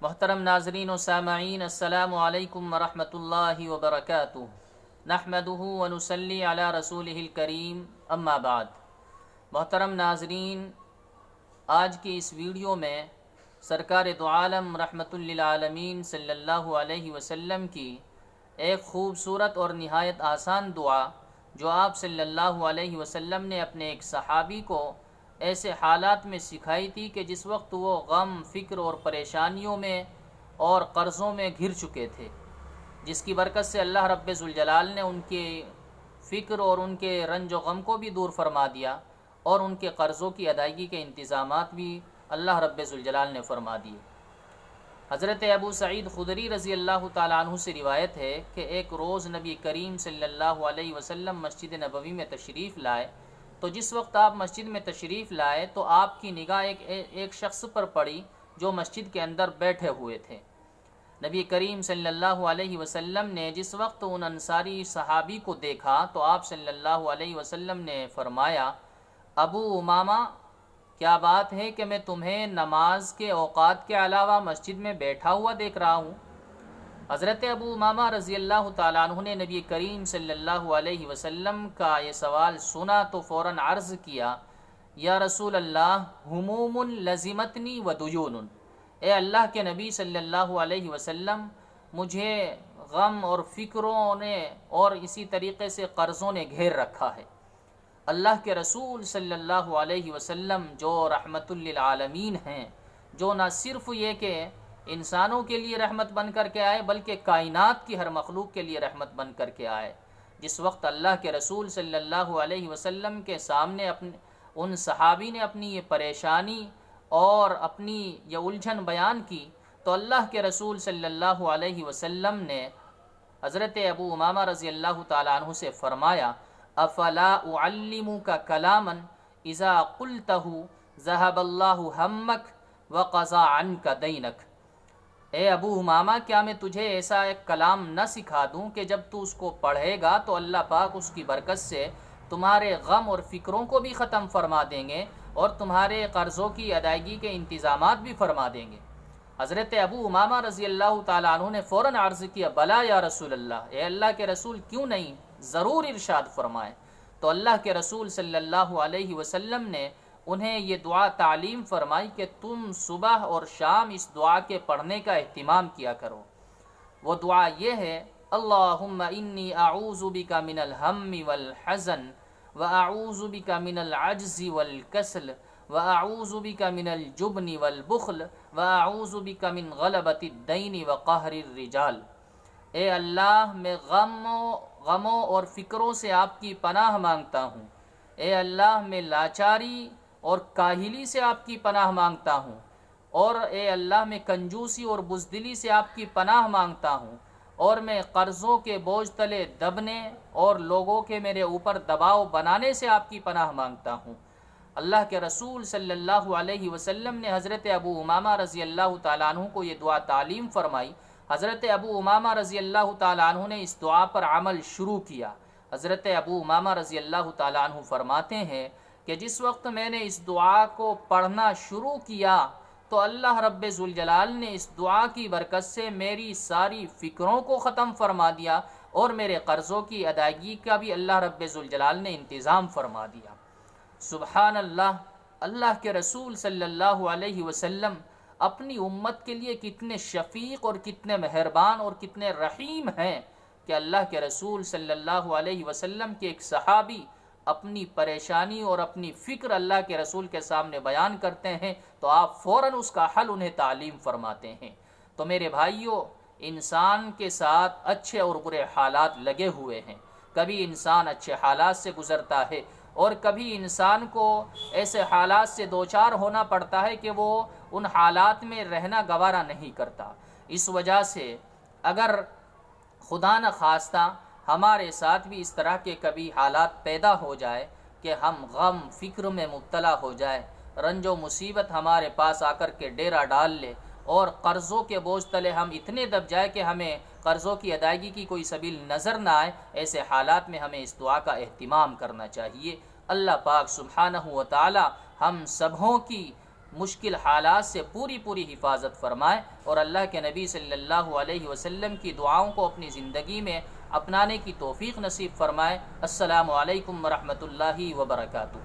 محترم ناظرین و سامعین، السلام علیکم ورحمۃ اللہ وبرکاتہ۔ نحمدہ ونصلی علی رسولہ الکریم، اما بعد۔ محترم ناظرین، آج کی اس ویڈیو میں سرکار دو عالم رحمۃ للعالمین صلی اللہ علیہ وسلم کی ایک خوبصورت اور نہایت آسان دعا جو آپ صلی اللہ علیہ وسلم نے اپنے ایک صحابی کو ایسے حالات میں سکھائی تھی کہ جس وقت وہ غم، فکر اور پریشانیوں میں اور قرضوں میں گھر چکے تھے، جس کی برکت سے اللہ رب ذوالجلال نے ان کے فکر اور ان کے رنج و غم کو بھی دور فرما دیا اور ان کے قرضوں کی ادائیگی کے انتظامات بھی اللہ رب ذوالجلال نے فرما دیے۔ حضرت ابو سعید خدری رضی اللہ تعالیٰ عنہ سے روایت ہے کہ ایک روز نبی کریم صلی اللہ علیہ وسلم مسجد نبوی میں تشریف لائے، تو جس وقت آپ مسجد میں تشریف لائے تو آپ کی نگاہ ایک شخص پر پڑی جو مسجد کے اندر بیٹھے ہوئے تھے۔ نبی کریم صلی اللہ علیہ وسلم نے جس وقت ان انصاری صحابی کو دیکھا تو آپ صلی اللہ علیہ وسلم نے فرمایا، ابو امامہ، کیا بات ہے کہ میں تمہیں نماز کے اوقات کے علاوہ مسجد میں بیٹھا ہوا دیکھ رہا ہوں؟ حضرت ابو امامہ رضی اللہ تعالیٰ عنہ نے نبی کریم صلی اللہ علیہ وسلم کا یہ سوال سنا تو فوراً عرض کیا، یا رسول اللہ، ہموم لزمتنی و دیون۔ اے اللہ کے نبی صلی اللہ علیہ وسلم، مجھے غم اور فکروں نے اور اسی طریقے سے قرضوں نے گھیر رکھا ہے۔ اللہ کے رسول صلی اللہ علیہ وسلم جو رحمت للعالمین ہیں، جو نہ صرف یہ کہ انسانوں کے لیے رحمت بن کر کے آئے بلکہ کائنات کی ہر مخلوق کے لیے رحمت بن کر کے آئے، جس وقت اللہ کے رسول صلی اللہ علیہ وسلم کے سامنے ان صحابی نے اپنی یہ پریشانی اور اپنی یہ الجھن بیان کی تو اللہ کے رسول صلی اللہ علیہ وسلم نے حضرت ابو امامہ رضی اللہ تعالیٰ عنہ سے فرمایا، افلا اعلمک کلاما اذا قلتہ ذهب اللہ ہمک وقضى عنک دینک۔ اے ابو امامہ، کیا میں تجھے ایسا ایک کلام نہ سکھا دوں کہ جب تو اس کو پڑھے گا تو اللہ پاک اس کی برکت سے تمہارے غم اور فکروں کو بھی ختم فرما دیں گے اور تمہارے قرضوں کی ادائیگی کے انتظامات بھی فرما دیں گے۔ حضرت ابو امامہ رضی اللہ تعالیٰ عنہ نے فوراً عرض کیا، بلا یا رسول اللہ، اے اللہ کے رسول، کیوں نہیں، ضرور ارشاد فرمائیں۔ تو اللہ کے رسول صلی اللہ علیہ وسلم نے انہیں یہ دعا تعلیم فرمائی کہ تم صبح اور شام اس دعا کے پڑھنے کا اہتمام کیا کرو۔ وہ دعا یہ ہے، اللہم انی اعوذ بک من الہم والحزن واعوذ بک من العجز والکسل واعوذ بک من الجبن والبخل واعوذ بک من غلبۃ الدین وقہر الرجال۔ اے اللہ، میں غموں اور فکروں سے آپ کی پناہ مانگتا ہوں۔ اے اللہ، میں لاچاری اور کاہلی سے آپ کی پناہ مانگتا ہوں، اور اے اللہ، میں کنجوسی اور بزدلی سے آپ کی پناہ مانگتا ہوں، اور میں قرضوں کے بوجھ تلے دبنے اور لوگوں کے میرے اوپر دباؤ بنانے سے آپ کی پناہ مانگتا ہوں۔ اللہ کے رسول صلی اللہ علیہ وسلم نے حضرت ابو امامہ رضی اللہ تعالیٰ عنہ کو یہ دعا تعلیم فرمائی۔ حضرت ابو امامہ رضی اللہ تعالیٰ عنہ نے اس دعا پر عمل شروع کیا۔ حضرت ابو امامہ رضی اللہ تعالیٰ عنہ فرماتے ہیں کہ جس وقت میں نے اس دعا کو پڑھنا شروع کیا تو اللہ رب ذوالجلال نے اس دعا کی برکت سے میری ساری فکروں کو ختم فرما دیا اور میرے قرضوں کی ادائیگی کا بھی اللہ رب ذوالجلال نے انتظام فرما دیا۔ سبحان اللہ، اللہ کے رسول صلی اللہ علیہ وسلم اپنی امت کے لیے کتنے شفیق اور کتنے مہربان اور کتنے رحیم ہیں کہ اللہ کے رسول صلی اللہ علیہ وسلم کے ایک صحابی اپنی پریشانی اور اپنی فکر اللہ کے رسول کے سامنے بیان کرتے ہیں تو آپ فوراً اس کا حل انہیں تعلیم فرماتے ہیں۔ تو میرے بھائیوں، انسان کے ساتھ اچھے اور برے حالات لگے ہوئے ہیں۔ کبھی انسان اچھے حالات سے گزرتا ہے اور کبھی انسان کو ایسے حالات سے دوچار ہونا پڑتا ہے کہ وہ ان حالات میں رہنا گوارا نہیں کرتا۔ اس وجہ سے اگر خدا نخواستہ ہمارے ساتھ بھی اس طرح کے کبھی حالات پیدا ہو جائے کہ ہم غم فکر میں مبتلا ہو جائے، رنج و مصیبت ہمارے پاس آ کر کے ڈیرا ڈال لے اور قرضوں کے بوجھ تلے ہم اتنے دب جائے کہ ہمیں قرضوں کی ادائیگی کی کوئی سبیل نظر نہ آئے، ایسے حالات میں ہمیں اس دعا کا اہتمام کرنا چاہیے۔ اللہ پاک سبحانہ و تعالی ہم سبھوں کی مشکل حالات سے پوری حفاظت فرمائے، اور اللہ کے نبی صلی اللہ علیہ وسلم کی دعاؤں کو اپنی زندگی میں اپنانے کی توفیق نصیب فرمائے۔ السلام علیکم ورحمۃ اللہ وبرکاتہ۔